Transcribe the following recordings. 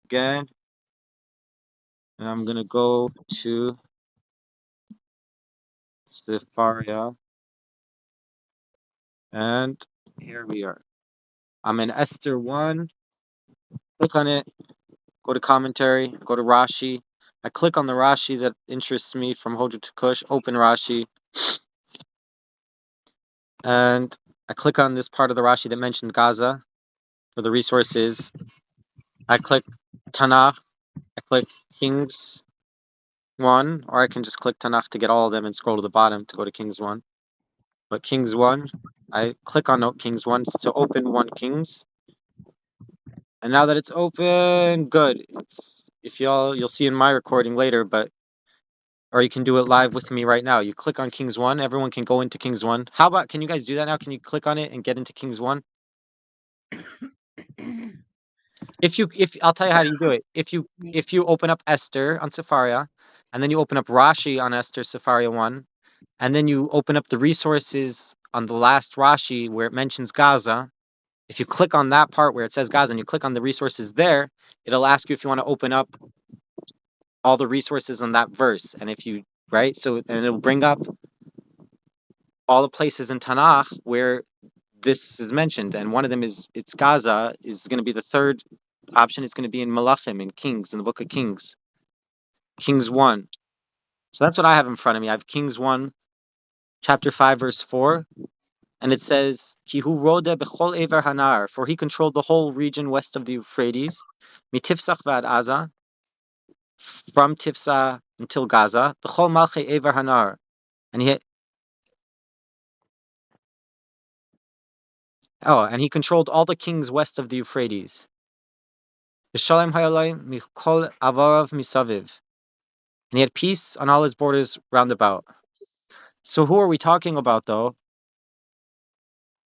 again, and I'm gonna go to Sefaria, and here we are. I'm in Esther 1. Click on it, go to commentary, go to Rashi. I click on the Rashi that interests me from Hodu to Kush, open Rashi, and I click on this part of the Rashi that mentioned Gaza for the resources. I click Tanakh, I click Kings 1, or I can just click Tanakh to get all of them and scroll to the bottom to go to Kings 1. But Kings 1, I click on Kings 1 to open 1 Kings. And now that it's open, good. If you'll see in my recording later, or you can do it live with me right now. You click on Kings 1, everyone can go into Kings 1. How about, can you guys do that now? Can you click on it and get into Kings 1? If I'll tell you how you do it. If you open up Esther on Sefaria, and then you open up Rashi on Esther Sefaria 1, and then you open up the resources on the last Rashi where it mentions Gaza. If you click on that part where it says Gaza and you click on the resources there, it'll ask you if you want to open up all the resources on that verse. And if you, right, so, and it'll bring up all the places in Tanakh where this is mentioned. And one of them it's Gaza, is going to be the third option. It's going to be in Malachim, in Kings, in the book of Kings. Kings 1. So that's what I have in front of me. I have Kings 1, chapter 5, verse 4. And it says, Kihu Roda Bechol Ever Hanar, for he controlled the whole region west of the Euphrates, Mitifsach Vad Aza, from Tifsa until Gaza, Bechol Malche Ever Hanar. And he controlled all the kings west of the Euphrates. B'Shalem Hayalai Mikol Avarav Misaviv. And he had peace on all his borders round about. So who are we talking about, though?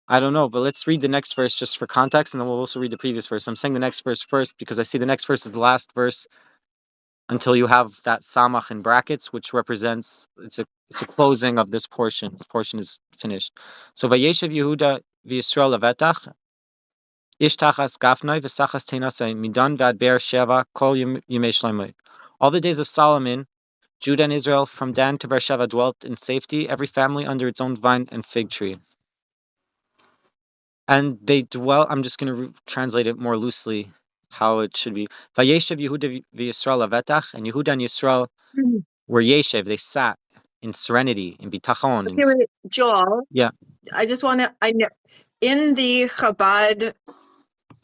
I don't know, but let's read the next verse just for context, and then we'll also read the previous verse. I'm saying the next verse first because I see the next verse is the last verse until you have that samach in brackets, which represents it's a closing of this portion. This portion is finished. So Vayeshev Yehuda v'Yisrael levetach ish tachas gafnoi v'sachas tenasai midan v'ad be'er sheva kol yimei shloimei. All the days of Solomon, Judah and Israel from Dan to Beersheba dwelt in safety, every family under its own vine and fig tree. And they dwell, I'm just going to translate it more loosely how it should be. Vayeshev Yehuda v'Yisrael levetach, and Yehuda and Yisrael were yeshev, they sat in serenity, in bitachon. Okay, wait, Joel. Yeah. I just want to, I know, in the Chabad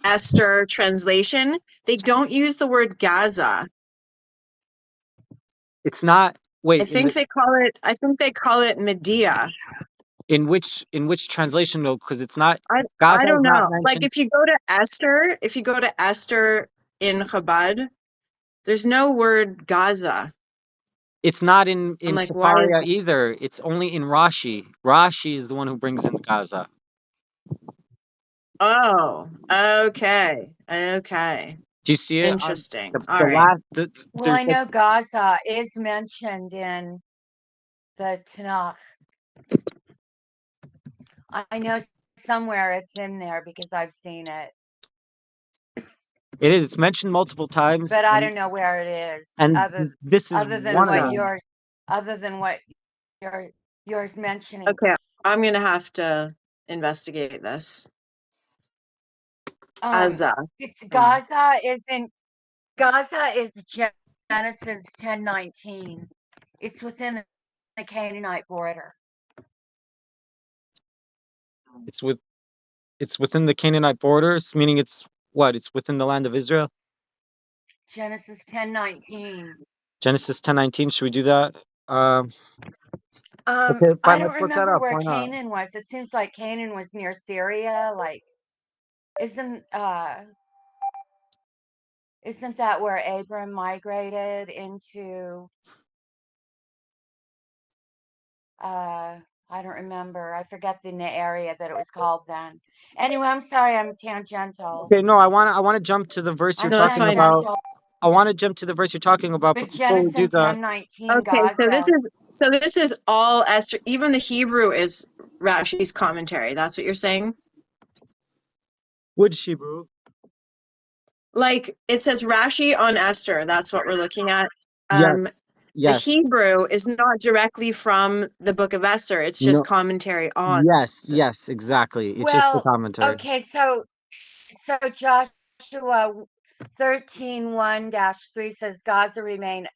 Esther translation, they don't use the word Gaza. It's not, wait. I think they call it Medea. In which translation though? Because it's not, I don't know. Like if you go to Esther in Chabad, there's no word Gaza. It's not in like, Sefaria either. It's only in Rashi. Rashi is the one who brings in Gaza. Oh, okay. Do you see it? Interesting. All right. Well, I know Gaza is mentioned in the Tanakh. I know somewhere it's in there because I've seen it. It is. It's mentioned multiple times. But I don't know where it is. And other than what you're mentioning. Okay, I'm gonna have to investigate this. Gaza. It's Gaza is Genesis 10:19. It's within the Canaanite border. It's within the Canaanite borders, meaning it's what? It's within the land of Israel? Genesis 10:19. Genesis 10:19. Should we do that? Okay, I don't remember where Canaan was. It seems like Canaan was near Syria. Like, isn't that where Abram migrated into? I don't remember. I forget the area that it was called then. Anyway, I'm sorry, I'm tangential. Okay, no, I want to jump to the verse you're talking about. I want to jump to the verse you're talking about. But Genesis 10:19. Okay, so this is all Esther. Even the Hebrew is Rashi's commentary. That's what you're saying? Which Hebrew? Like it says Rashi on Esther. That's what we're looking at. Yes, The yes, Hebrew is not directly from the book of Esther. It's just no, commentary on. yes, yes, exactly. It's just a Well, commentary. okay, so Joshua 13:1-3 says Gaza remained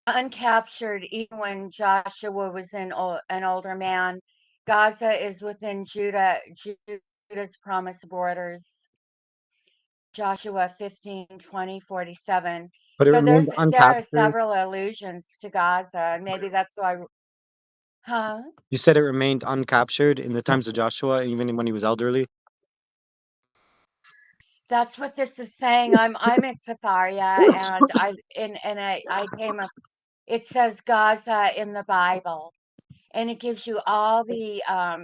uncaptured even when Joshua was an older man. Gaza is within Judah's promised borders. Joshua 15:20-47. But it So remained there are uncaptured. several allusions to Gaza, and maybe that's why. Huh? You said it remained uncaptured in the times of Joshua, even when he was elderly. That's what this is saying. I'm in Safaria, and I came up. It says Gaza in the Bible, and it gives you all the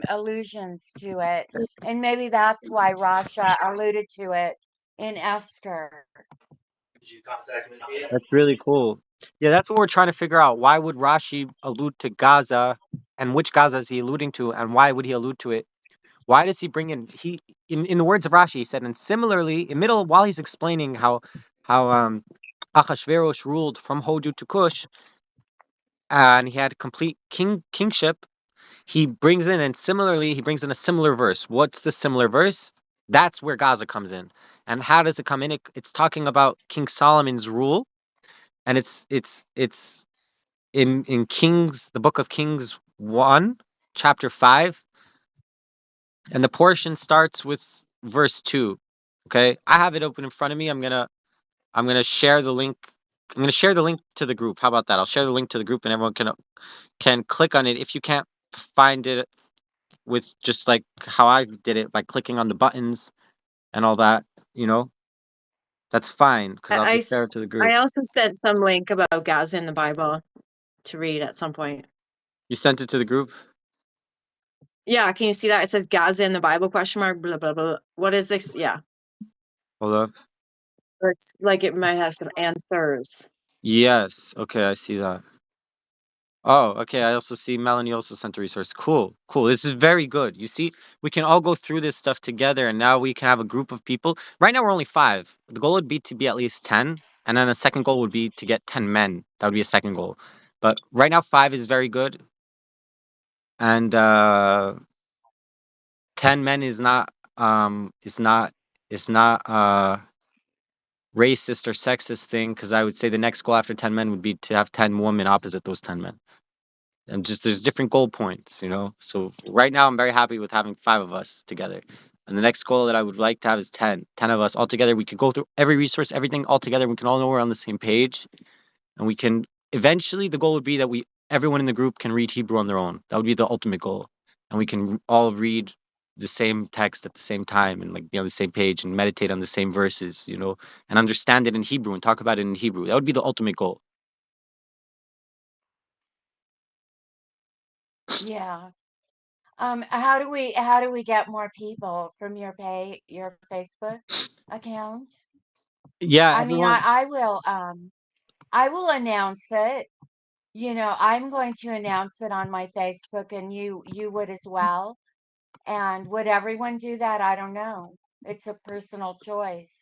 allusions to it, and maybe that's why Rasha alluded to it in Esther. That's really cool. Yeah, that's what we're trying to figure out. Why would Rashi allude to Gaza, and which Gaza is he alluding to, and why would he allude to it? Why does he bring in the words of Rashi, he said, and similarly, in middle while he's explaining how Achashverosh ruled from Hodu to Cush, and he had complete kingship, he brings in, and similarly, he brings in a similar verse. What's the similar verse? That's where Gaza comes in. And how does it come in? It's talking about King Solomon's rule, and it's in Kings, the book of Kings 1, chapter 5, and the portion starts with verse 2. Okay? I have it open in front of me. I'm going to share the link. I'm going to share the link to the group. How about that? I'll share the link to the group and everyone can click on it. If you can't find it with just like how I did it by clicking on the buttons and all that, you know, that's fine because I'll just share it to the group. I also sent some link about Gaza in the Bible to read at some point. You sent it to the group? Yeah, can you see that? It says Gaza in the Bible question mark blah blah blah. What is this? Yeah. Hold up. It's like it might have some answers. Yes. Okay, I see that. Oh, okay. I also see Melanie also sent a resource. Cool, cool. This is very good. You see, we can all go through this stuff together, and now we can have a group of people. Right now, we're only 5. The goal would be to be at least 10, and then a second goal would be to get 10 men. That would be a second goal. But right now, 5 is very good, and 10 men is not racist or sexist thing, because I would say the next goal after 10 men would be to have 10 women opposite those 10 men. And just there's different goal points, you know. So right now I'm very happy with having 5 of us together. And the next goal that I would like to have is 10 of us all together. We could go through every resource, everything all together. We can all know we're on the same page, and we can eventually, the goal would be that we everyone in the group can read Hebrew on their own. That would be the ultimate goal, and we can all read the same text at the same time and like be on the same page and meditate on the same verses, you know, and understand it in Hebrew and talk about it in Hebrew. That would be the ultimate goal. Yeah. How do we get more people from your Facebook account? Yeah, I mean, everyone. I will announce it. I'm going to announce it on my Facebook, and you would as well. And would everyone do that? I don't know. It's a personal choice.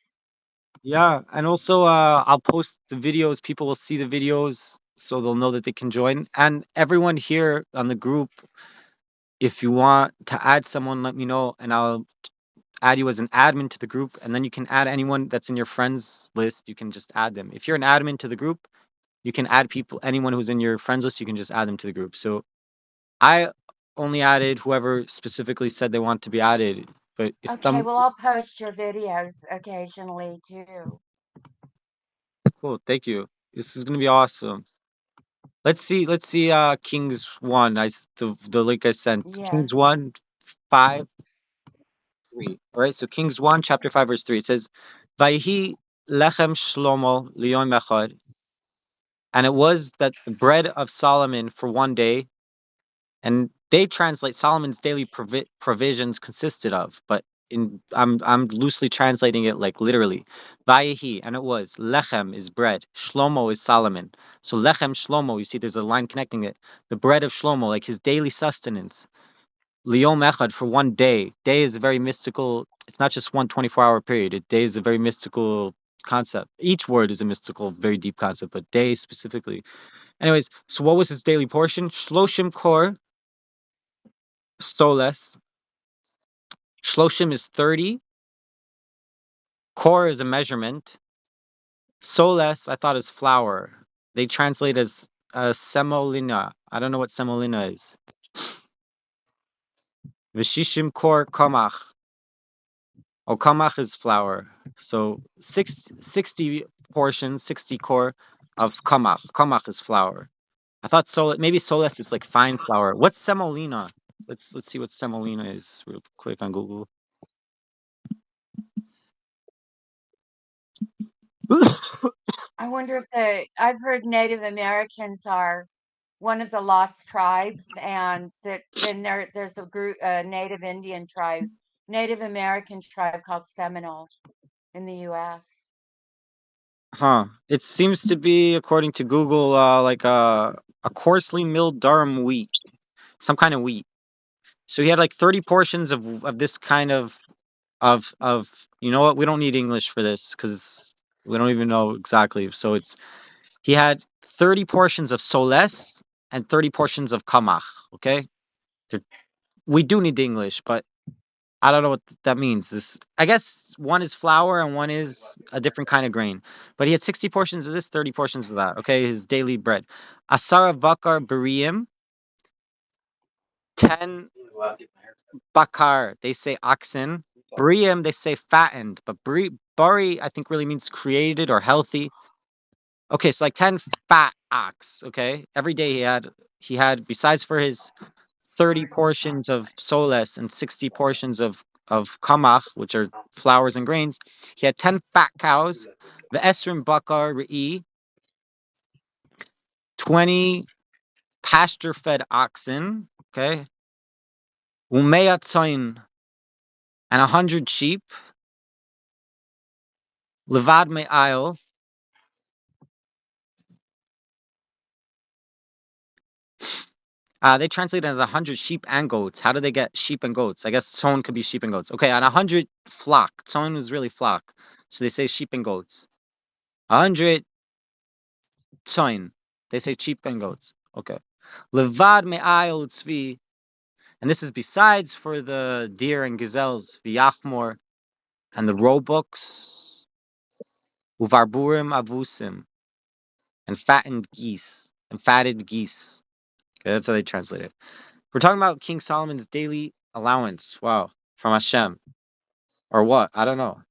Yeah, and also I'll post the videos. People will see the videos so they'll know that they can join. And everyone here on the group, if you want to add someone, let me know and I'll add you as an admin to the group, and then you can add anyone that's in your friends list. You can just add them. If you're an admin to the group, you can add people, anyone who's in your friends list, you can just add them to the group. So I only added whoever specifically said they want to be added. But if Okay, some well, I'll post your videos occasionally too. cool, thank you. This is gonna be awesome. Let's see Kings 1. The link I sent. Yes. Kings 1, 5, 3. All right, so Kings 1, chapter 5, verse 3. It says, Vayhi lechem shlomo liyom echad. And it was that the bread of Solomon for one day, and they translate Solomon's daily provisions consisted of, but I'm loosely translating it like literally. Vayehi, and it was lechem is bread, Shlomo is Solomon. So lechem Shlomo, you see, there's a line connecting it. The bread of Shlomo, like his daily sustenance. Liyom echad for one day. Day is a very mystical. It's not just one 24-hour period. Day is a very mystical concept. Each word is a mystical, very deep concept, but day specifically. Anyways, so what was his daily portion? Shloshim kor soles. Shloshim is 30. Kor is a measurement. Soles, I thought, is flour. They translate as semolina. I don't know what semolina is. Vishishim kor kamach. Oh, kamach is flour. So 60 portions, 60 kor of kamach. Kamach is flour. I thought maybe soles is like fine flour. What's semolina? Let's see what semolina is real quick on Google. I wonder if I've heard Native Americans are one of the lost tribes, and that then there's a group, a Native Indian tribe, Native American tribe called Seminole in the U.S. Huh. It seems to be, according to Google, like a coarsely milled durum wheat, some kind of wheat. So he had like 30 portions of this kind of you know what? We don't need English for this because we don't even know exactly. So he had 30 portions of soles and 30 portions of kamach. Okay, They're- we do need the English, but I don't know what that means. I guess one is flour and one is a different kind of grain. But he had 60 portions of this, 30 portions of that. Okay, his daily bread. Asara vakar bariim, 10 bakar. They say oxen. Bariim, they say fattened. But bari, I think, really means created or healthy. Okay, so like 10 fat ox. Okay, every day he had besides for his 30 portions of soles and 60 portions of kamach, which are flours and grains. He had 10 fat cows, the esrim bakar re'i, 20 pasture-fed oxen, okay, umea tzayin, and 100 sheep, levad me'ayil. They translate it as 100 sheep and goats. How do they get sheep and goats? I guess tzon could be sheep and goats. Okay, and 100 flock. Tzon is really flock. So they say sheep and goats. 100 tzon. They say sheep and goats. Okay. Levad me'ayil tzvi. And this is besides for the deer and gazelles, v'yachmor, and the roebucks, uvarburim avusim, and fattened geese, and fatted geese. Okay, that's how they translate it. We're talking about King Solomon's daily allowance. Wow, from Hashem. Or what? I don't know.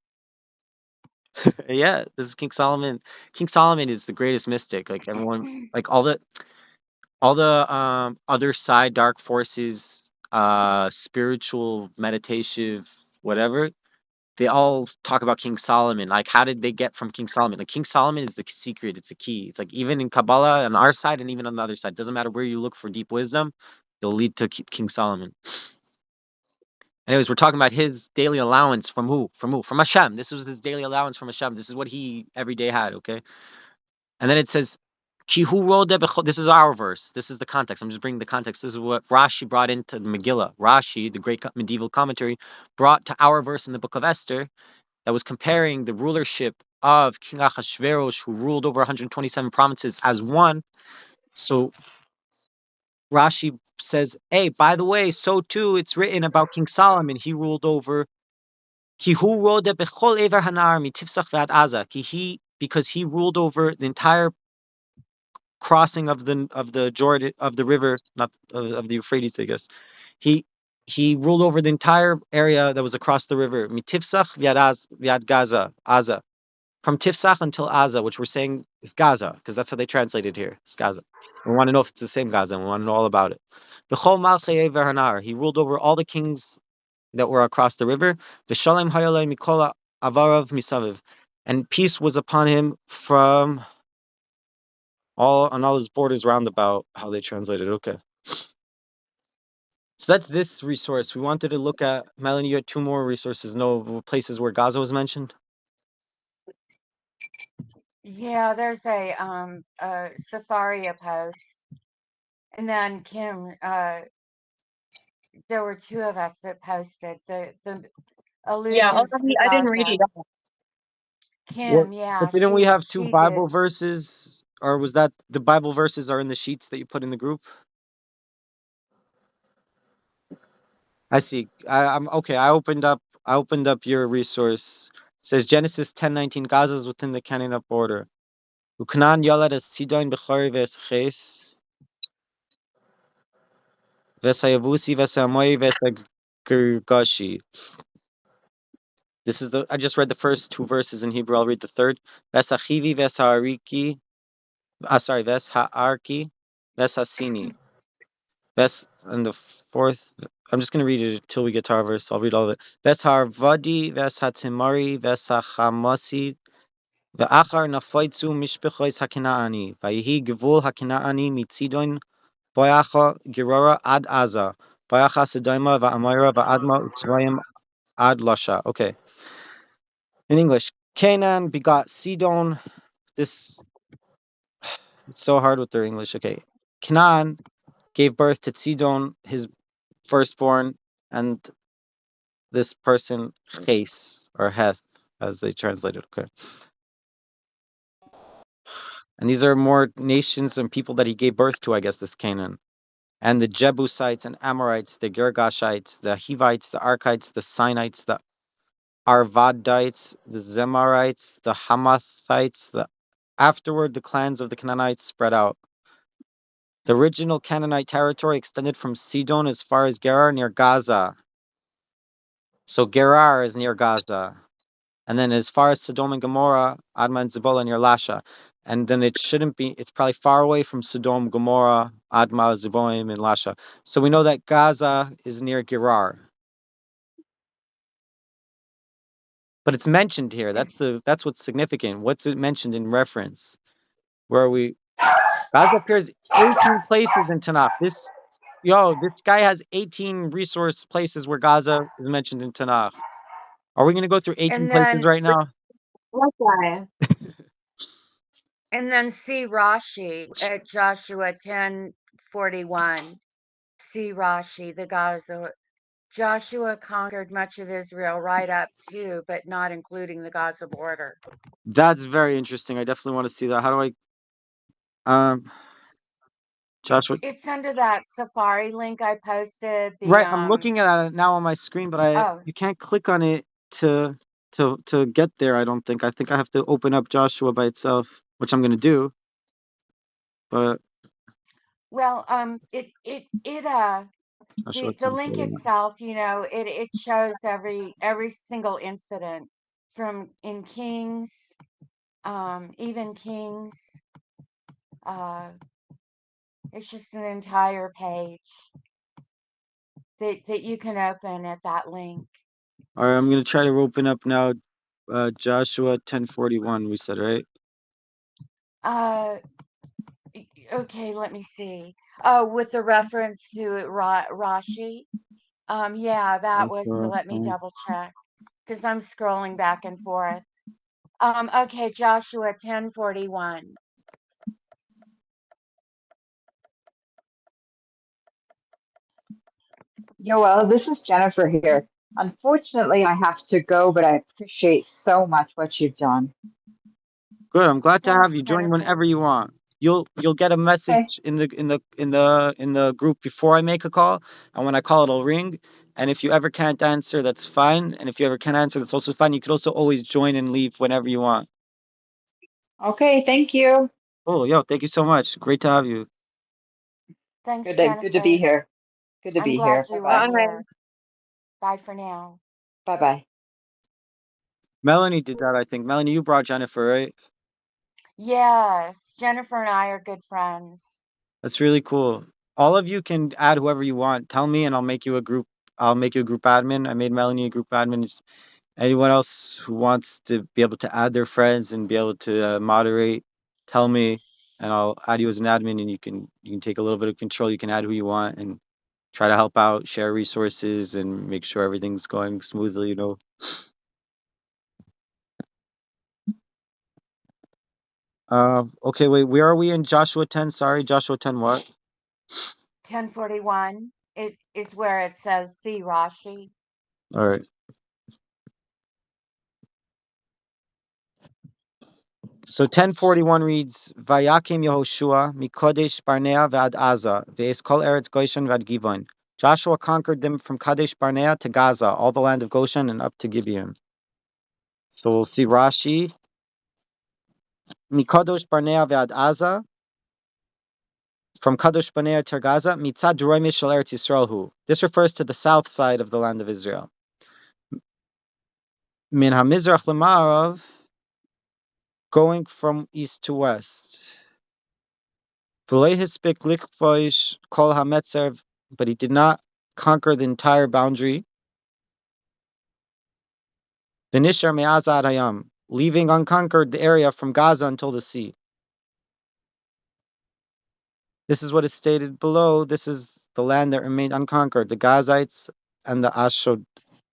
Yeah, this is King Solomon. King Solomon is the greatest mystic. Like everyone, like all the other side dark forces, spiritual, meditative, whatever, they all talk about King Solomon. Like, how did they get from King Solomon? Like, King Solomon is the secret. It's the key. It's like even in Kabbalah on our side and even on the other side, doesn't matter where you look for deep wisdom, it'll lead to King Solomon. Anyways, we're talking about his daily allowance from who? From who? From Hashem. This was his daily allowance from Hashem. This is what he every day had. Okay, and then it says, this is our verse. This is the context. I'm just bringing the context. This is what Rashi brought into the Megillah. Rashi, the great medieval commentary, brought to our verse in the book of Esther that was comparing the rulership of King Ahasuerus, who ruled over 127 provinces, as one. So Rashi says, hey, by the way, so too it's written about King Solomon. He ruled over Kihu rode bechol ever hanar mitifsach vad Aza. Because he ruled over the entire crossing of the Jordan, of the river, not of the Euphrates, I guess. He he ruled over the entire area that was across the river. Mitifsach viad Gaza, Aza. From Tifsach until Aza, which we're saying is Gaza, because that's how they translated here. It's Gaza. We want to know if it's the same Gaza, and we want to know all about it. B'chol malchei ever hanar. He ruled over all the kings that were across the river. V'shalem hayalei mikola avarav misaviv. And peace was upon him from all his borders round about, how they translated. Okay. So that's this resource. We wanted to look at, Melanie, you had two more resources, no places where Gaza was mentioned. Yeah, there's a Safaria post, and then Kim. There were two of us that posted the Yeah, allusions to I didn't read Gaza. it all. What? Kim, But yeah, didn't we have two she did. Bible verses, or was that the Bible verses are in the sheets that you put in the group? I see. I'm okay. I opened up your resource. It says Genesis 10:19. Gaza is within the Canaanite border. Uknan yalad es Sidon b'chari v'es Vesayavusi Vesamoi Vesagurgashi. This is the I just read the first two verses in Hebrew. I'll read the third. Vesachivi Vesariki. Sorry, Veshaarki Vesasini. Ves and the fourth. I'm just gonna read it until we get to our verse. I'll read all of it. Vesharvadi Veshatimari Vesachamasi Ve'achar Nafoitzu Mishpechois Hakinaani. Vayihi Gevul Hakinaani Mitzidon Boyacha Gerora Ad Aza. Boyacha Sedaima Va'amira Va'adma Utzrayim Ad Lasha. Okay. In English, Canaan begot Sidon. This it's so hard with their English. Okay. Canaan gave birth to Sidon, his firstborn, and this person Ches or Heth, as they translate it. Okay. And these are more nations and people that he gave birth to, I guess, this Canaan. And the Jebusites and Amorites, the Girgashites, the Hivites, the Arkites, the Sinites, the Arvadites, the Zemarites, the Hamathites. Afterward, the clans of the Canaanites spread out. The original Canaanite territory extended from Sidon as far as Gerar near Gaza. So Gerar is near Gaza. And then as far as Sodom and Gomorrah, Admah and Zebolah near Lasha. And then it shouldn't be, it's probably far away from Sodom, Gomorrah, Admah, Zeboim, and Lasha. So we know that Gaza is near Gerar. But it's mentioned here. That's what's significant. What's it mentioned in reference? Where are we? Gaza appears 18 places in Tanakh. This guy has 18 resource places where Gaza is mentioned in Tanakh. Are we going to go through 18 And places then right now? What guy? see Rashi at Joshua 10:41. See Rashi, the Gaza. Joshua conquered much of Israel right up to, but not including the Gaza border. That's very interesting. I definitely want to see that. How do um Joshua? It's under that Safari link I posted. The Right, I'm looking at it now on my screen, but I oh you can't click on it to to get there, I don't think. I think I have to open up Joshua by itself, which I'm going to do. But well Joshua the link 10:41. itself, it shows every single incident from in Kings, even Kings. Uh, it's just an entire page that you can open at that link. All right, I'm going to try to open up now Joshua 10:41 we said, right? Uh, okay, let me see. Oh, with the reference to Rashi. Yeah, that was. Joshua, Let me double check because I'm scrolling back and forth. Okay, Joshua 10:41. Yoel, this is Jennifer here. Unfortunately, I have to go, but I appreciate so much what you've done. good. I'm glad to Thanks, have you join Jennifer. whenever you want. You'll get a message Okay. in the group before I make a call, and when I call it'll ring. And if you ever can't answer, that's fine. And if you ever can't answer, that's also fine. You could also always join and leave whenever you want. Okay, thank you. Oh, yo, thank you so much. Great to have you. Thanks, Good to be Jennifer. here. Good to I'm be glad here. you were Bye-bye. Bye. here. Bye for now. Bye-bye. Melanie did that, I think. Melanie, you brought Jennifer, right? Yes, Jennifer and I are good friends. That's really cool. All of you can add whoever you want. Tell me, and I'll make you a group. I'll make you a group admin. I made Melanie a group admin. Just anyone else who wants to be able to add their friends and be able to moderate, tell me, and I'll add you as an admin, and you can take a little bit of control. You can add who you want and try to help out, share resources, and make sure everything's going smoothly. Okay, wait. Where are we in Joshua 10? Sorry, Joshua 10 what? 10:41. It is where it says see Rashi. All right. So 1041 reads, Vayakim Yehoshua mikodesh Barnea vad Aza ve'es kol eretz Goshen vad Givon. Joshua conquered them from Kadesh Barnea to Gaza, all the land of Goshen and up to Gibeon. So we'll see Rashi. Mikodesh Barnea vad Aza, from Kadesh Barnea to Gaza, mitzad droimish shel Eretz Yisrael hu. This refers to the south side of the land of Israel. Min hamizrach lema'arav, going from east to west. V'lo hispik likvosh kol hametzer, but he did not conquer the entire boundary. V'nishar me'aza ad hayam, leaving unconquered the area from Gaza until the sea. This is what is stated below. This is the land that remained unconquered, the Gazites and the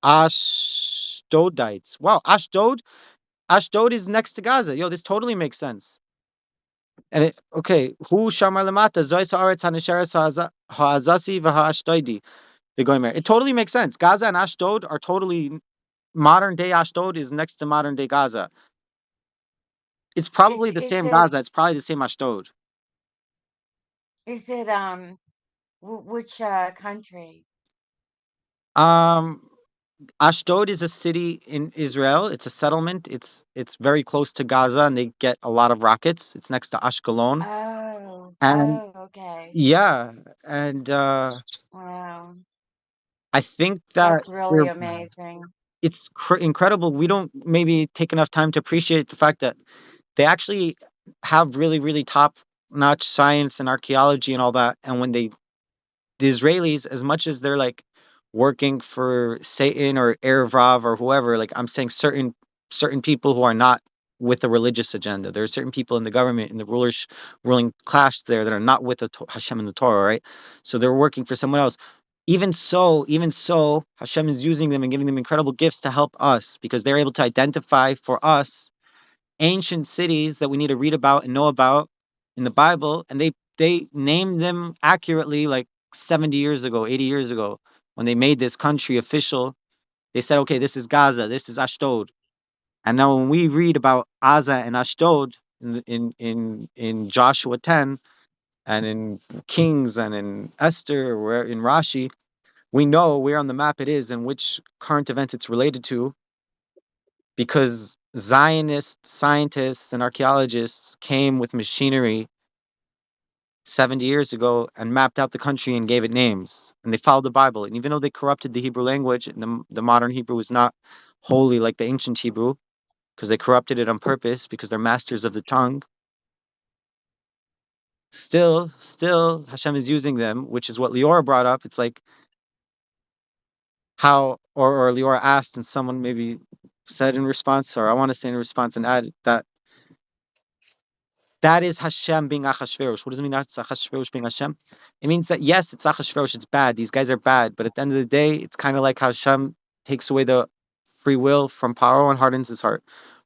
Ashdodites. Wow, Ashdod is next to Gaza. Yo, this totally makes sense. And who shamar lemata zois haaretz hanisheres ha'azasi v'ha'ashdodi v'goimer. It totally makes sense. Gaza and Ashdod are totally modern day. Ashdod is next to modern day Gaza. It's probably the Is same it Gaza. It's probably the same Ashdod. is it which country? Ashdod is a city in Israel. It's a settlement. It's very close to Gaza, and they get a lot of rockets. It's next to Ashkelon, and Okay. yeah, and Wow. I think that That's really amazing. it's incredible. We don't maybe take enough time to appreciate the fact that they actually have really, really top-notch science and archaeology and all that. And when the Israelis, as much as they're like working for Satan or Erev Rav or whoever, like I'm saying certain people who are not with the religious agenda. There are certain people in the government, in the ruling class there that are not with the Hashem and the Torah, right? So they're working for someone else. Even so, Hashem is using them and giving them incredible gifts to help us because they're able to identify for us ancient cities that we need to read about and know about in the Bible, and they named them accurately like 70 years ago, 80 years ago, when they made this country official. They said, okay, this is Gaza, this is Ashdod. And now when we read about Gaza and Ashdod in Joshua 10 and in Kings and in Esther or in Rashi, we know where on the map it is and which current events it's related to because Zionist scientists and archaeologists came with machinery 70 years ago and mapped out the country and gave it names. And they followed the Bible. And even though they corrupted the Hebrew language, and the modern Hebrew is not holy like the ancient Hebrew, because they corrupted it on purpose, because they're masters of the tongue, still Hashem is using them, which is what Liora brought up. It's like how, or Liora asked, and someone maybe said in response, or I want to say in response and add that is Hashem being Achashverosh. What does it mean that's Achashverosh being Hashem? It means that yes, it's Achashverosh, it's bad. These guys are bad, but at the end of the day, it's kind of like how Hashem takes away the free will from Paro and hardens his heart.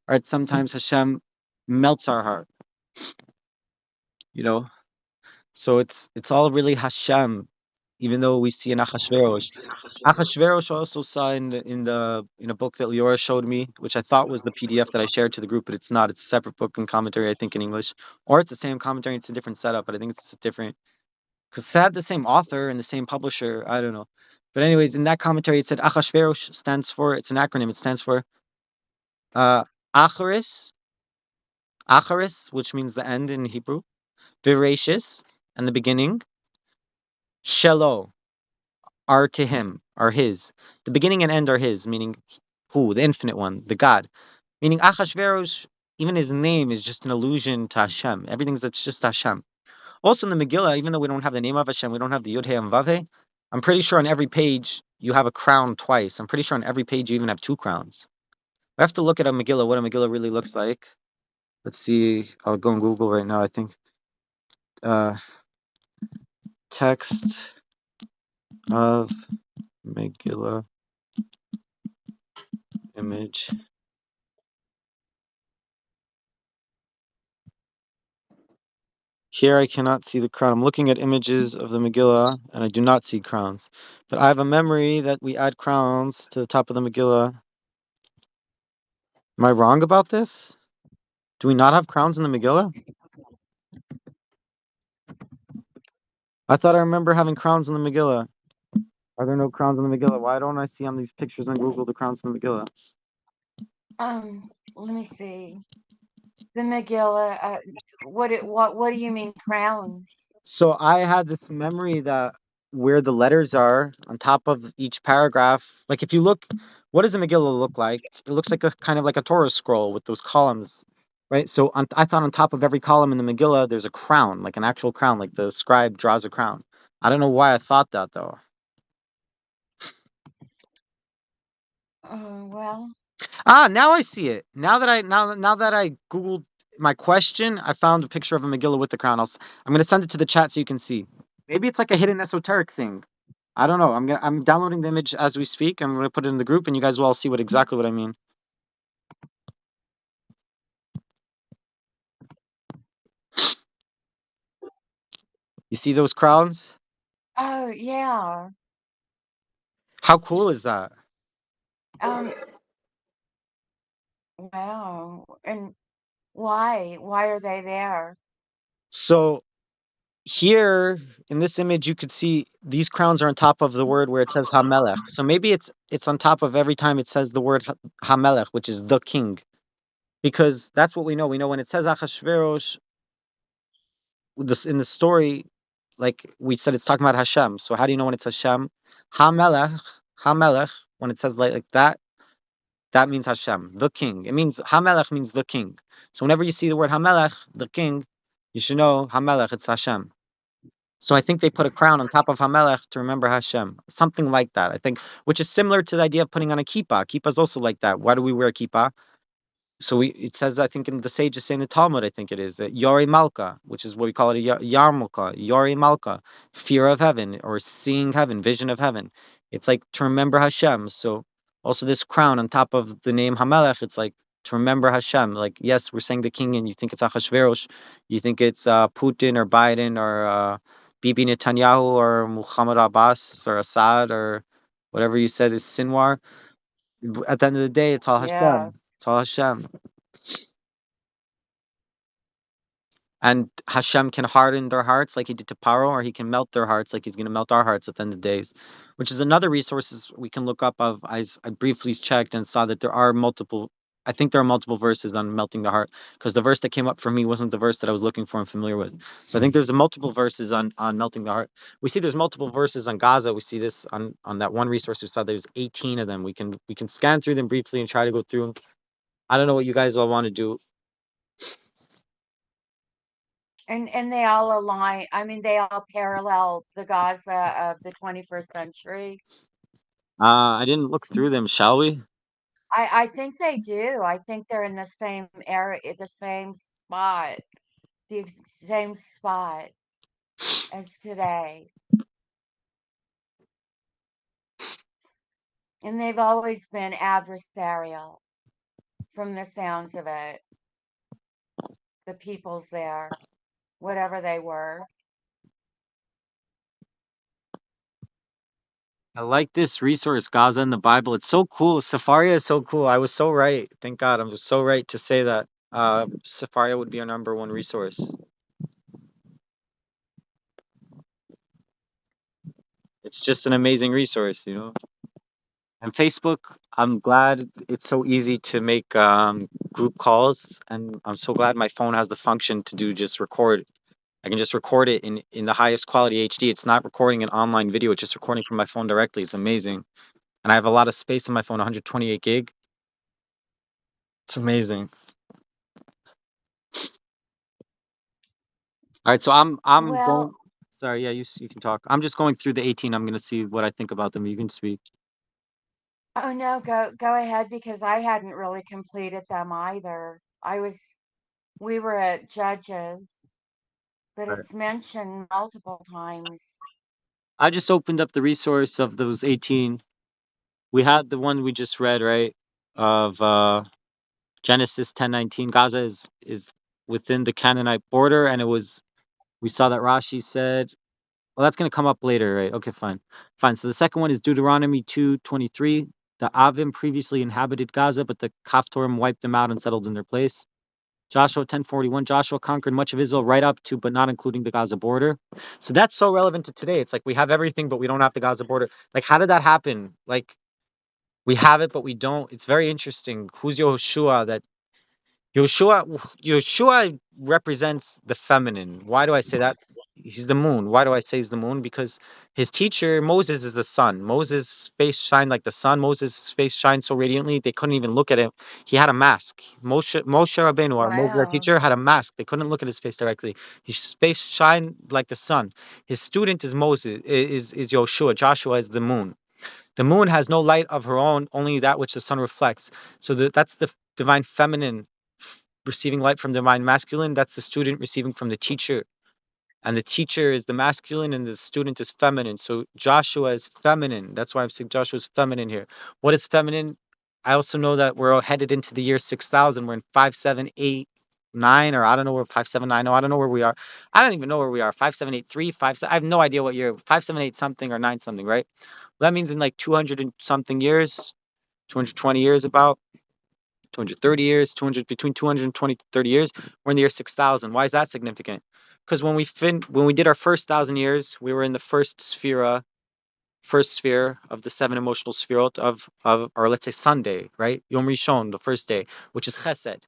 Or sometimes Hashem melts our heart, you know. So it's all really Hashem, even though we see an Achashverosh. Achashverosh also saw in a book that Leora showed me, which I thought was the PDF that I shared to the group, but it's not. It's a separate book and commentary, I think, in English, or it's the same commentary. It's a different setup, but I think it's different because it had the same author and the same publisher. I don't know, but anyways, in that commentary, it said Achashverosh stands for. It's an acronym. It stands for uh, Acharis, Acharis, which means the end in Hebrew, Veracious, and the beginning, Shelo, are to him, are his. The beginning and end are his, meaning who? The infinite one, the God. Meaning Achashverosh, even his name is just an allusion to Hashem. Everything's that's just Hashem. Also in the Megillah, even though we don't have the name of Hashem, we don't have the Yud He and Vav He, I'm pretty sure on every page you have a crown twice. I'm pretty sure on every page you even have two crowns. I have to look at a Megillah, what a Megillah really looks like. Let's see. I'll go on Google right now, I think. Text of Megillah image. Here I cannot see the crown. I'm looking at images of the Megillah and I do not see crowns. But I have a memory that we add crowns to the top of the Megillah. Am I wrong about this? Do we not have crowns in the Megillah? I thought I remember having crowns in the Megillah. Are there no crowns in the Megillah? Why don't I see on these pictures on Google the crowns in the Megillah? Let me see. The Megillah. What do you mean crowns? So I had this memory that where the letters are on top of each paragraph, like if you look, what does a Megillah look like? It looks like a kind of like a Torah scroll with those columns, right? So I thought on top of every column in the Megillah, there's a crown, like an actual crown, like the scribe draws a crown. I don't know why I thought that though. Well. Ah, now I see it. Now that I googled my question, I found a picture of a Megillah with the crown. I'm gonna send it to the chat so you can see. Maybe it's like a hidden esoteric thing. I don't know. I'm downloading the image as we speak. I'm gonna put it in the group, and you guys will all see exactly what I mean. You see those crowns? Oh yeah. How cool is that? Um. Wow. And why? Why are they there? So here in this image, you could see these crowns are on top of the word where it says Hamelech. So maybe it's on top of every time it says the word Hamelech, which is the king, because that's what we know. We know when it says Achashverosh, this in the story, like we said, it's talking about Hashem. So how do you know when it's Hashem? Hamelech, Hamelech. When it says like that, that means Hashem, the king. It means Hamelech means the king. So whenever you see the word Hamelech, the king, you should know Hamelech, it's Hashem. So I think they put a crown on top of Hamelech to remember Hashem, something like that. I think, which is similar to the idea of putting on a kippah. Kippah is also like that. Why do we wear a kippah? So it says, I think in the sages say in the Talmud, I think it is that Yori Malka, which is what we call it a Yarmulka, Yori Malka, fear of heaven or seeing heaven, vision of heaven. It's like to remember Hashem. So also this crown on top of the name Hamelech, it's like to remember Hashem. Like yes, we're saying the king, and you think it's Achashverosh, you think it's Putin or Biden or Bibi Netanyahu or Muhammad Abbas or Assad or whatever you said is Sinwar. At the end of the day, it's all Yeah. Hashem. It's all Hashem. And Hashem can harden their hearts like he did to Paro, or he can melt their hearts like he's going to melt our hearts at the end of the days, which is another resources we can look up of. I briefly checked and saw that there are multiple, I think there are multiple verses on melting the heart, because the verse that came up for me wasn't the verse that I was looking for and familiar with. So I think there's a multiple verses on melting the heart. We see there's multiple verses on Gaza. We see this on that one resource we saw. There's 18 of them. We can scan through them briefly and try to go through them. I don't know what you guys all want to do. And they all align. I mean, they all parallel the Gaza of the 21st century. I didn't look through them. Shall we? I think they do. I think they're in the same area, the same spot, same spot as today. And they've always been adversarial from the sounds of it. The peoples there, whatever they were. I like this resource, Gaza in the Bible. It's so cool. Safaria is so cool. I was so right. Thank God. I'm so right to say that Safaria would be our number one resource. It's just an amazing resource, you know. And Facebook, I'm glad it's so easy to make group calls, and I'm so glad my phone has the function to do just record. I can just record it in the highest quality HD. It's not recording an online video. It's just recording from my phone directly. It's amazing. And I have a lot of space on my phone, 128 gig. It's amazing. All right, so I'm going. Well, Sorry, yeah, you can talk. I'm just going through the 18. I'm gonna see what I think about them. You can speak. oh no, go ahead because I hadn't really completed them either. We were at Judges, but All right. it's mentioned multiple times. I just opened up the resource of those 18. We had the one we just read, right? Of Genesis 10:19. Gaza is within the Canaanite border, and we saw that Rashi said, well, that's gonna come up later, right? Okay, fine. Fine. So the second one is Deuteronomy 2:23. The Avim previously inhabited Gaza, but the Kaftorim wiped them out and settled in their place. Joshua 10:41. Joshua conquered much of Israel right up to, but not including the Gaza border. So that's so relevant to today. It's like we have everything, but we don't have the Gaza border. Like, how did that happen? Like, we have it, but we don't. It's very interesting. Who's Yehoshua that Yeshua represents the feminine. Why do I say that? He's the moon. Why do I say he's the moon? Because his teacher Moses is the sun. Moses' face shined like the sun. Moses' face shined so radiantly they couldn't even look at him. He had a mask. Moshe Rabbeinu, our Moses, our Wow. teacher, had a mask. They couldn't look at his face directly. His face shined like the sun. His student is Moses. Is Yoshua. Joshua is the moon. The moon has no light of her own, only that which the sun reflects. So that's the divine feminine receiving light from divine masculine. That's the student receiving from the teacher. And the teacher is the masculine and the student is feminine. So Joshua is feminine. That's why I'm saying Joshua is feminine here. What is feminine? I also know that we're headed into the year 6000. We're in 5789, or I don't know where 579. No, I don't know where we are. I don't even know where we are. 5783, 5. I have no idea what year. 578 something or 9 something, right? That means in like 200 and something years, 220 years about, 230 years, 200 between 220 to 30 years, we're in the year 6000. Why is that significant? Because when we did our first 1000 years, we were in the first sphere of the seven emotional spherot of or let's say Sunday, right? Yom Rishon, the first day, which is Chesed.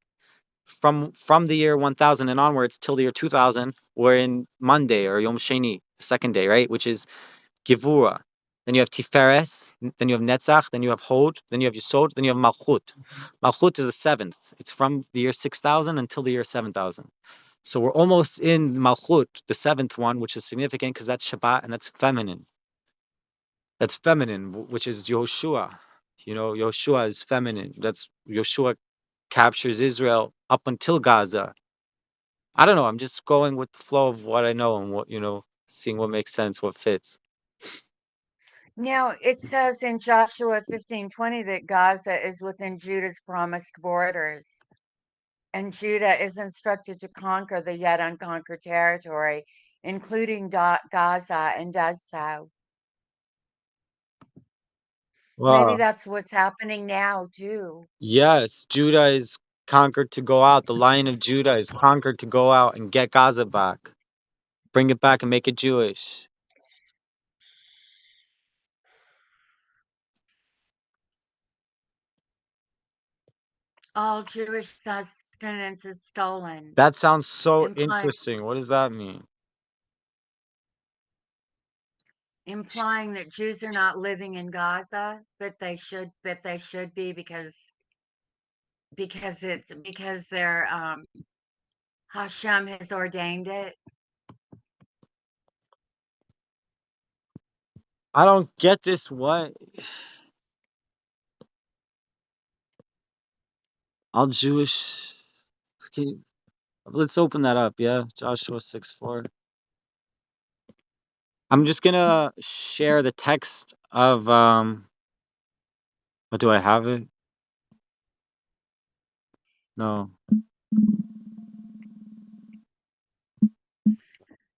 From the year 1000 and onwards till the year 2000, we're in Monday or Yom Sheni, the second day, right? Which is Givura. Then you have Tiferes, then you have Netzach, then you have Hod, then you have Yesod, then you have Malchut. Malchut is the seventh. It's from the year 6000 until the year 7000. So we're almost in Malchut, the seventh one, which is significant because that's Shabbat and that's feminine. That's feminine, which is Yoshua. You know, Yoshua is feminine. That's Yoshua captures Israel up until Gaza. I don't know. I'm just going with the flow of what I know and what, seeing what makes sense, what fits. Now it says in Joshua 15:20 that Gaza is within Judah's promised borders, and Judah is instructed to conquer the yet unconquered territory, including Gaza, and does so. Maybe Wow. that's what's happening now too. Yes, Judah is conquered to go out. The Lion of Judah is conquered to go out and get Gaza back, bring it back and make it Jewish. All Jewish sustenance is stolen, That sounds so implying interesting. What does that mean? implying that Jews are not living in Gaza, but they should be because their Hashem has ordained it. I don't get this. What? All Jewish. Okay, let's open that up. Yeah, Joshua 6:4. I'm just gonna share the text of What do I have it? No.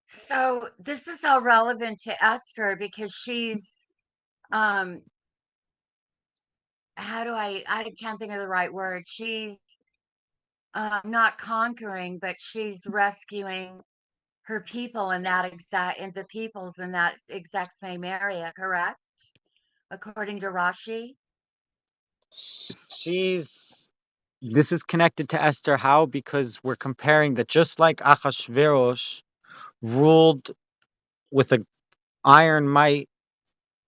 So this is all relevant to Esther because she's um I can't think of the right word. She's not conquering, but she's rescuing her people in the peoples in that exact same area, correct? According to Rashi. She's This is connected to Esther. How? Because we're comparing that just like Achashverosh ruled with a iron might,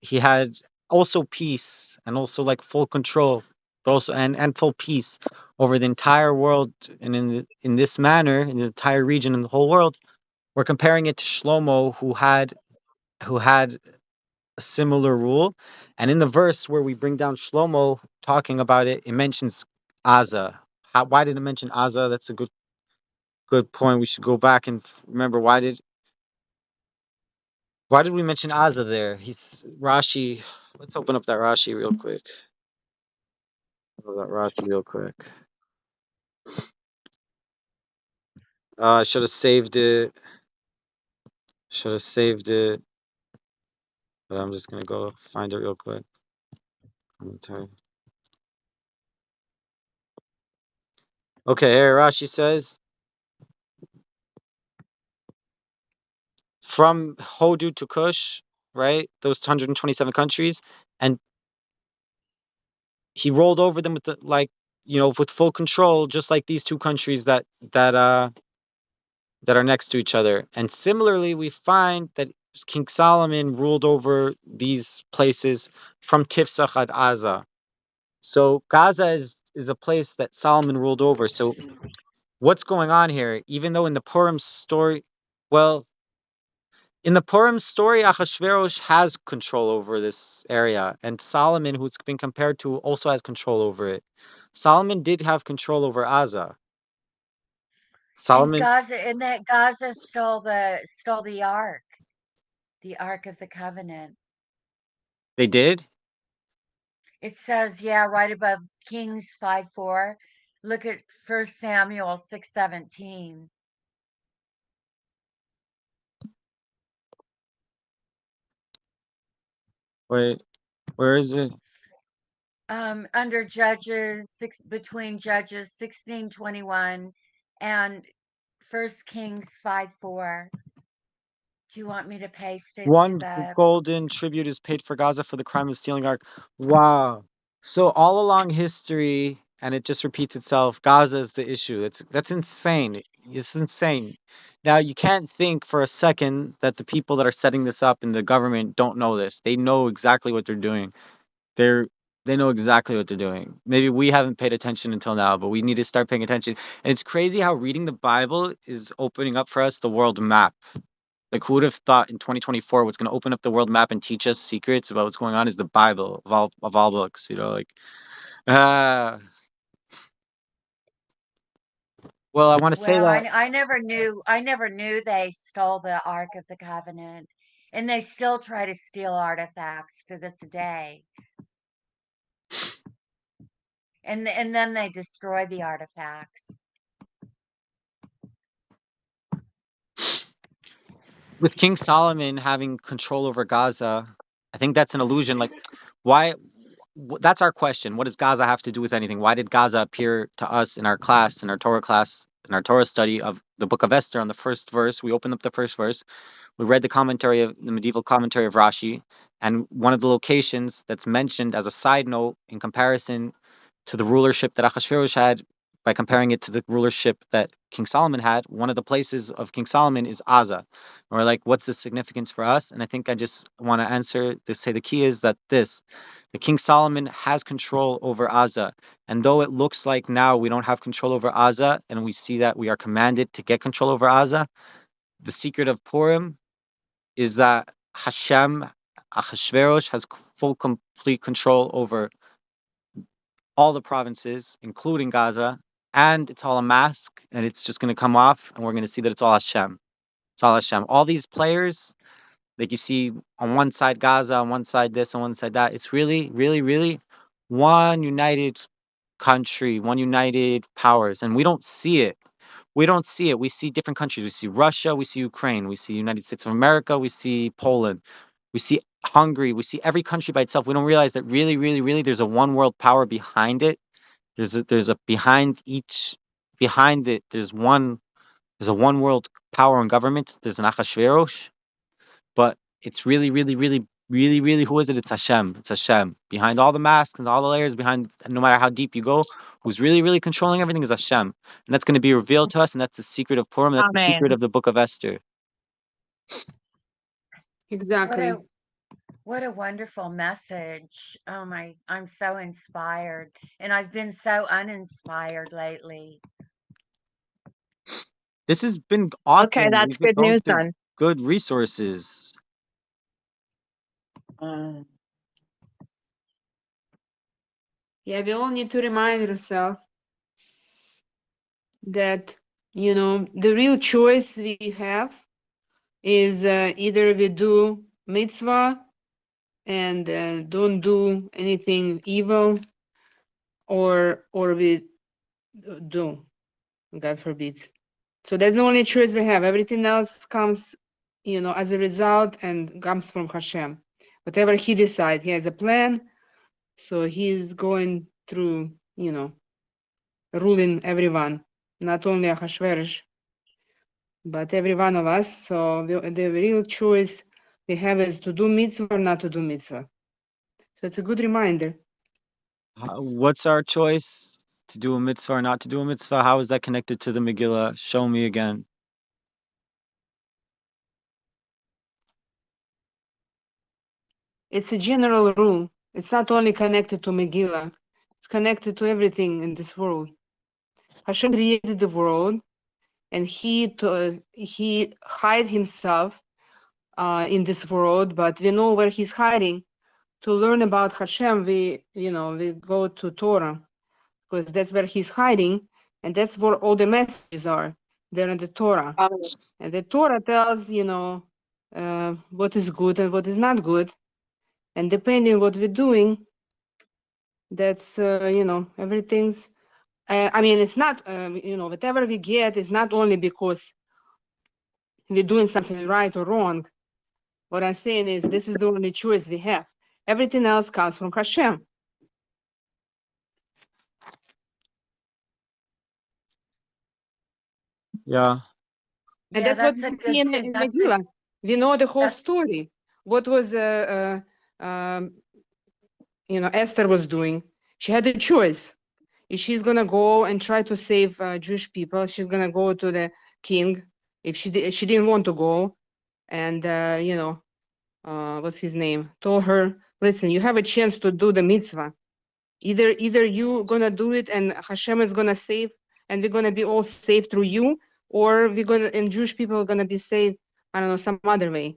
he had also peace and also like full control, but also and full peace over the entire world, and in this manner, in the entire region, in the whole world. We're comparing it to Shlomo, who had a similar rule. And in the verse where we bring down Shlomo talking about it, it mentions Asa. Why did it mention Asa? That's a good point. We should go back and remember why did we mention Asa there? He's Rashi. Let's open up that Rashi real quick. Rashi real quick. I should have saved it. Should have saved it. But I'm just gonna go find it real quick. Commentary. Okay, here Rashi says, from Hodu to Kush, right? Those 127 countries, and he rolled over them with with full control, just like these two countries that are next to each other. And similarly, we find that King Solomon ruled over these places from Tifsach ad Gaza. So Gaza is a place that Solomon ruled over. So what's going on here? Even though in the Purim story, well, in the Purim story, Achashverosh has control over this area, and Solomon, who's been compared to, also has control over it. Solomon did have control over Gaza. And Solomon, that Gaza stole the Ark of the Covenant. they did. It says, yeah, right above Kings 5:4. Look at 1 Samuel 6:17. Wait, where is it? Under Judges between Judges 16:21 and 1 Kings 5:4. Do you want me to paste it to One the golden tribute is paid for Gaza for the crime of stealing Ark. Wow. So all along history, and it just repeats itself, Gaza is the issue. That's insane. It's insane. Now you can't think for a second that the people that are setting this up in the government don't know this. They know exactly what they're doing. They're they know exactly what they're doing. Maybe we haven't paid attention until now, but we need to start paying attention. And it's crazy how reading the Bible is opening up for us the world map. Like, who would have thought in 2024 what's going to open up the world map and teach us secrets about what's going on is the Bible of all books, uh well, I want to say Well, that I never knew they stole the Ark of the Covenant, and they still try to steal artifacts to this day. And then they destroy the artifacts. with King Solomon having control over Gaza, I think that's an illusion. Like, why? That's our question. What does Gaza have to do with anything? Why did Gaza appear to us in our class, in our Torah study of the book of Esther on the first verse? We opened up the first verse. We read the medieval commentary of Rashi, and one of the locations that's mentioned as a side note in comparison to the rulership that Achashverosh had, by comparing it to the rulership that King Solomon had, one of the places of King Solomon is Gaza. And we're like, what's the significance for us? And I think I just want to answer to say the key is that the King Solomon has control over Gaza. And though it looks like now we don't have control over Gaza, and we see that we are commanded to get control over Gaza, the secret of Purim is that Hashem, Achashverosh, has full, complete control over all the provinces, including Gaza, and it's all a mask, and it's just going to come off, and we're going to see that it's all Hashem. It's all Hashem. All these players, like you see on one side Gaza, on one side this, on one side that, it's really, really, really one united country, one united powers, and we don't see it. We don't see it. We see different countries. We see Russia, we see Ukraine, we see United States of America, we see Poland, we see Hungary, we see every country by itself. We don't realize that really, really, really there's a one world power behind it. There's a behind it, there's a one world power and government. There's an Achashverosh, but it's really, really, really, really, really, who is it? It's Hashem. It's Hashem. Behind all the masks and all the layers, behind no matter how deep you go, who's really, really controlling everything is Hashem. And that's going to be revealed to us, and that's the secret of Purim, that's the secret Amen. of the book of Esther. Exactly. What a wonderful message. Oh my, I'm so inspired. And I've been so uninspired lately. This has been Okay, awesome. that's We've been good going news to then. good resources. Yeah, we all need to remind ourselves that, the real choice we have is either we do mitzvah and don't do anything evil, or we do, God forbid. So that's the only choice we have. Everything else comes, as a result and comes from Hashem. Whatever He decides, He has a plan. So He's going through, ruling everyone, not only Ahasuerus, but every one of us. So the real choice we have is to do mitzvah or not to do mitzvah. So it's a good reminder. What's our choice to do a mitzvah or not to do a mitzvah? How is that connected to the Megillah? Show me again. It's a general rule. It's not only connected to Megillah. It's connected to everything in this world. Hashem created the world, and he hide himself in this world, but we know where he's hiding. To learn about Hashem, we go to Torah, because that's where he's hiding, and that's where all the messages are. They're in the Torah, and the Torah tells what is good and what is not good, and depending what we're doing, that's everything's. I mean, it's not whatever we get is not only because we're doing something right or wrong. What I'm saying is this is the only choice we have. Everything else comes from Hashem. Yeah. And Yeah, that's what that's a we good see in suggestion. Megillah. We know the whole That's story. What was Esther was doing? She had a choice. If she's gonna go and try to save Jewish people, she's gonna go to the king. If she didn't want to go, and what's his name, told her, listen, you have a chance to do the mitzvah. Either you gonna do it and Hashem is gonna save, and we're gonna be all saved through you, or and Jewish people are gonna be saved, I don't know, some other way.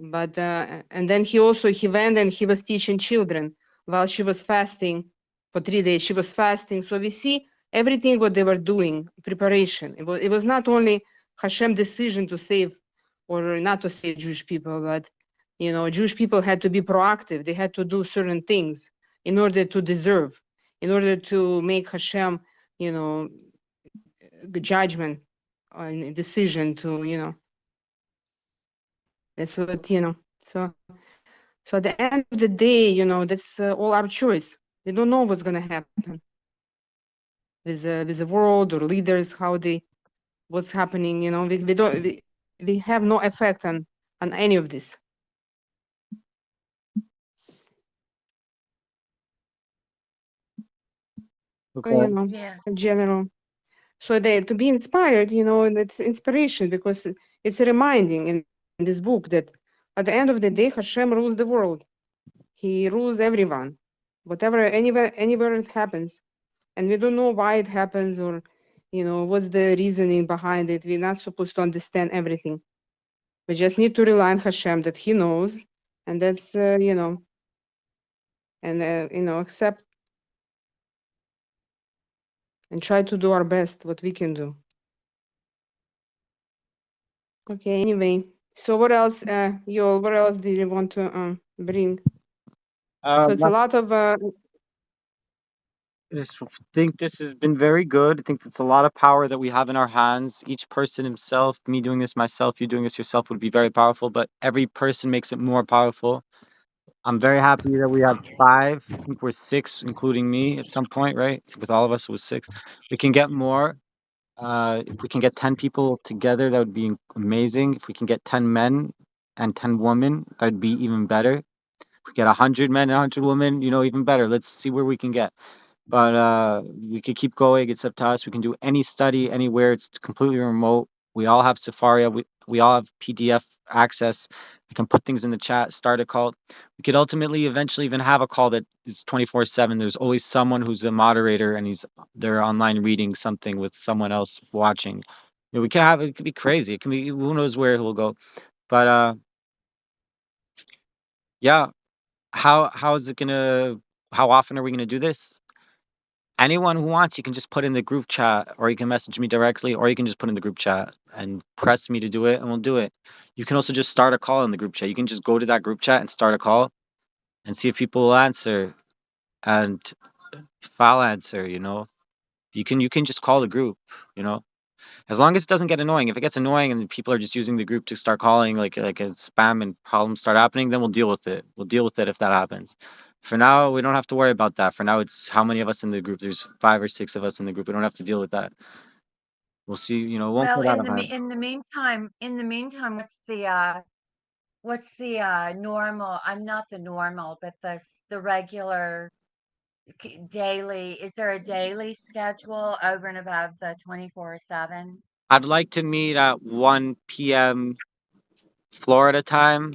But and then he went and he was teaching children while she was fasting for 3 days. She was fasting. So we see everything what they were doing, preparation. It was not only Hashem decision to save or not to save Jewish people, but Jewish people had to be proactive. They had to do certain things in order to deserve, in order to make Hashem, judgment and decision to. That's what So at the end of the day, that's all our choice. We don't know what's gonna happen with the world or leaders, what's happening. We have no effect on any of this. Okay. yeah. In general. So to be inspired, and it's inspiration because it's a reminding in this book that at the end of the day, Hashem rules the world. He rules everyone, anywhere it happens, and we don't know why it happens or, what's the reasoning behind it. We're not supposed to understand everything. We just need to rely on Hashem that He knows, and that's accept and try to do our best what we can do. Okay. Anyway, so what else, Yoel? What else did you want to bring? So it's a lot of I just think this has been very good. I think it's a lot of power that we have in our hands. Each person himself, me doing this myself, you doing this yourself would be very powerful, but every person makes it more powerful. I'm very happy that we have 5. I think we're 6, including me at some point, right? With all of us, it was 6. We can get more. If we can get 10 people together, that would be amazing. If we can get 10 men and 10 women, that would be even better. If we get 100 men and 100 women, even better. Let's see where we can get. But we could keep going. It's up to us. We can do any study anywhere. It's completely remote. We all have Safaria. We all have PDF access. We can put things in the chat, start a call. We could ultimately eventually even have a call that is 24/7. There's always someone who's a moderator and they're online reading something with someone else watching. We can have it could be crazy. It can be who knows where it will go. But yeah, how is it gonna how often are we gonna do this? Anyone who wants, you can just put in the group chat, or you can message me directly, or you can just put in the group chat and press me to do it, and we'll do it. You can also just start a call in the group chat. You can just go to that group chat and start a call and see if people will answer. And if I'll answer, you can just call the group, you know. As long as it doesn't get annoying. If it gets annoying and people are just using the group to start calling like a spam and problems start happening, then we'll deal with it. We'll deal with it if that happens. For now, we don't have to worry about that. For now, it's how many of us in the group. There's 5 or 6 of us in the group. We don't have to deal with that. We'll see. You know, it won't Well, get out of hand. in the meantime, what's the normal? I'm not the normal, but the regular daily. Is there a daily schedule over and above the 24/7? I'd like to meet at 1 p.m. Florida time,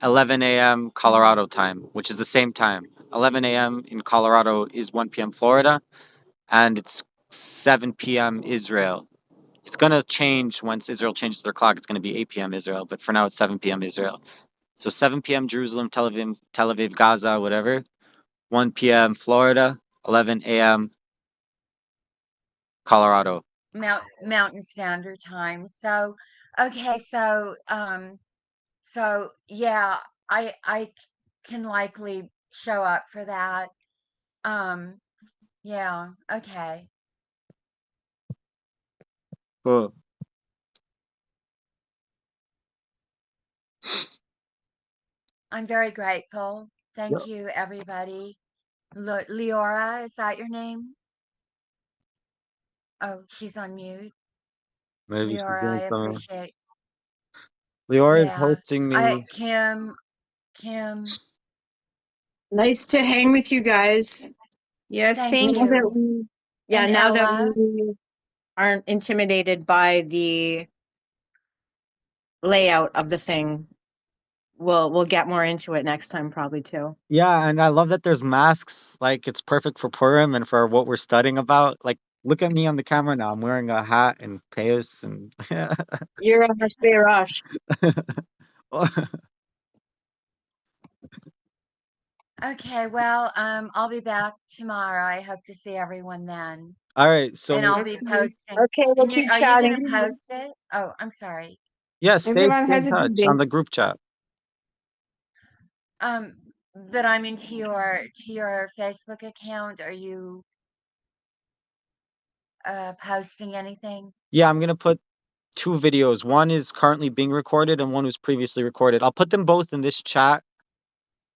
11 a.m. Colorado time, which is the same time. 11 a.m. in Colorado is 1 p.m. Florida, and it's 7 p.m. Israel. It's gonna change once Israel changes their clock. It's gonna be 8 p.m. Israel, but for now it's 7 p.m. Israel. So 7 p.m. Jerusalem, Tel Aviv, Gaza, whatever. 1 p.m. Florida, 11 a.m. Colorado. Mountain Standard Time. So, okay, so yeah, I can likely show up for that. Yeah, okay. Cool. I'm very grateful. Yep. Thank you, everybody. Leora, is that your name? Oh, she's on mute. Maybe she's Leora, I doing something. appreciate. Leora is Yeah. hosting me. Kim, Nice to hang with you guys. Yes, thank thank Now you. that you. we, yeah, And now that Ella, we aren't intimidated by the layout of the thing, we'll get more into it next time probably too. Yeah, and I love that there's masks. Like it's perfect for Purim and for what we're studying about. Like, look at me on the camera now. I'm wearing a hat and payos and You're on a rush. okay, well, I'll be back tomorrow. I hope to see everyone then. All right, And so I'll be Okay. posting. Okay, we'll And keep are you chatting. gonna post it? Oh, I'm sorry. yeah, Everyone stay in has a good touch day. on the group chat. Um, but I'm into your Facebook account. Are you posting anything? Yeah, I'm gonna put 2 videos. One is currently being recorded and one was previously recorded. I'll put them both in this chat.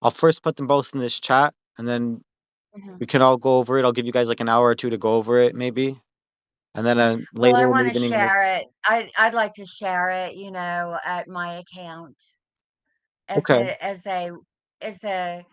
I'll first put them both in this chat and then Mhm. we can all go over it. I'll give you guys like an hour or two to go over it maybe. And then Well, I later in the want to evening we'll... share it. I'd like to share it, at my account as Okay. a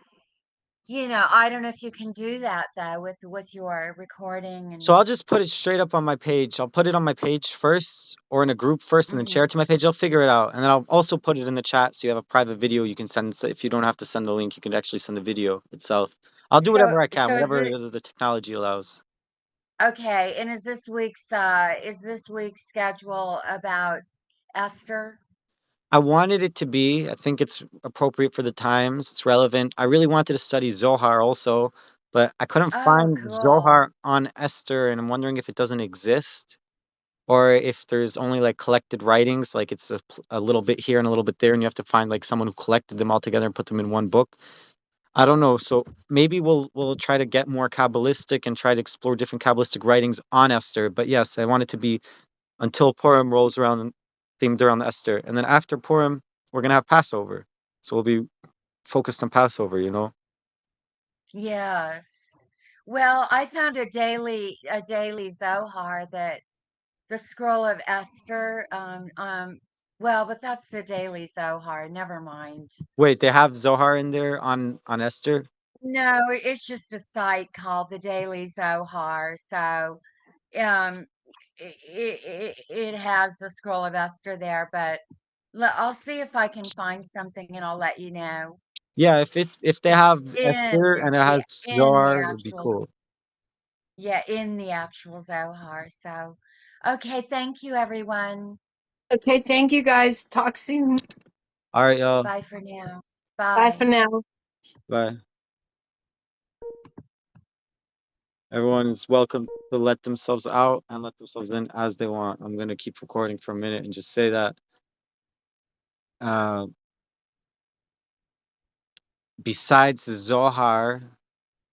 I don't know if you can do that though with your recording So and I'll just put it straight up on my page. I'll put it on my page first or in a group first and then mhm. share it to my page. I'll figure it out. And then I'll also put it in the chat so you have a private video you can send. So if you don't have to send the link, you can actually send the video itself. I'll do So whatever I can, so is whatever it the technology allows. okay? And is this week's schedule about Esther? I wanted it to be. I think it's appropriate for the times. It's relevant. I really wanted to study Zohar also, but I couldn't Oh, find cool. Zohar on Esther, and I'm wondering if it doesn't exist or if there's only like collected writings, like it's a little bit here and a little bit there, and you have to find like someone who collected them all together and put them in one book. I don't know. So maybe we'll try to get more Kabbalistic and try to explore different Kabbalistic writings on Esther. But yes, I want it to be until Purim rolls around and themed around Esther. And then after Purim, we're gonna have Passover. So we'll be focused on Passover, you know? Yes. Well, I found a daily Zohar that the scroll of Esther. Well, but that's the daily Zohar. Never mind. Wait, they have Zohar in there on Esther? No, it's just a site called the Daily Zohar. So, um, it has the scroll of Esther there, but I'll see if I can find something and I'll let you know Yeah, if they have Esther in and it the has in the Zohar, it would be actual cool. yeah, in the actual Zohar. So, okay, thank you, everyone. Okay, thank you guys. Talk soon. All right, y'all. Bye for now. Bye for Bye. now. Bye. Everyone is welcome to let themselves out and let themselves in as they want. I'm gonna keep recording for a minute and just say that uh, besides the Zohar,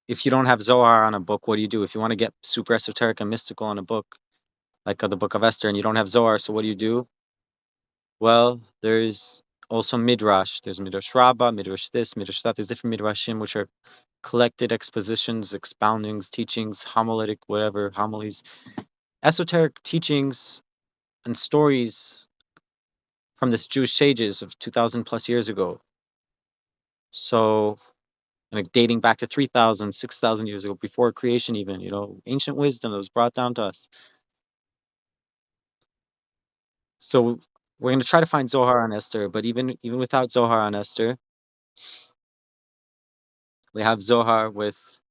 if you don't have Zohar on a book, what do you do? If you want to get super esoteric and mystical on a book, like the Book of Esther, and you don't have Zohar, so what do you do? Well, there's also Midrash. There's Midrash Rabbah, Midrash this, Midrash that. There's different Midrashim which are collected expositions, expoundings, teachings, homiletic, whatever, homilies, esoteric teachings and stories from this Jewish sages of 2,000 plus years ago. So, like dating back to 3,000, 6,000 years ago, before creation even, ancient wisdom that was brought down to us. So we're going to try to find Zohar on Esther, but even without Zohar on Esther, we have Zohar with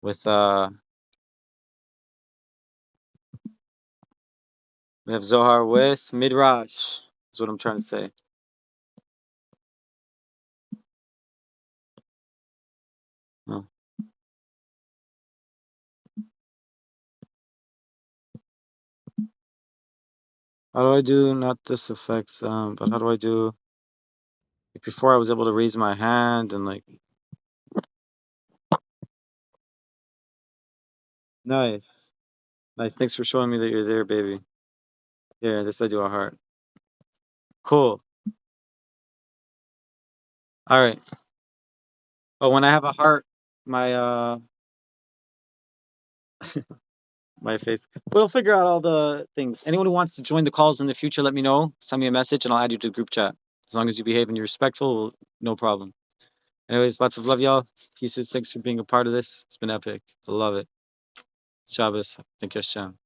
we have Zohar with Midrash. Is what I'm trying to say. Oh. How do I do not this effects? But how do I do? Like before, I was able to raise my hand and like. Nice, nice. Thanks for showing me that you're there, baby. Yeah, this I do a heart. Cool. All right. Oh, when I have a heart, my my face. We'll figure out all the things. Anyone who wants to join the calls in the future, let me know. Send me a message and I'll add you to the group chat. As long as you behave and you're respectful, no problem. Anyways, lots of love, y'all. Pieces. Thanks for being a part of this. It's been epic. I love it. Shabbos. Thank you, Hashem.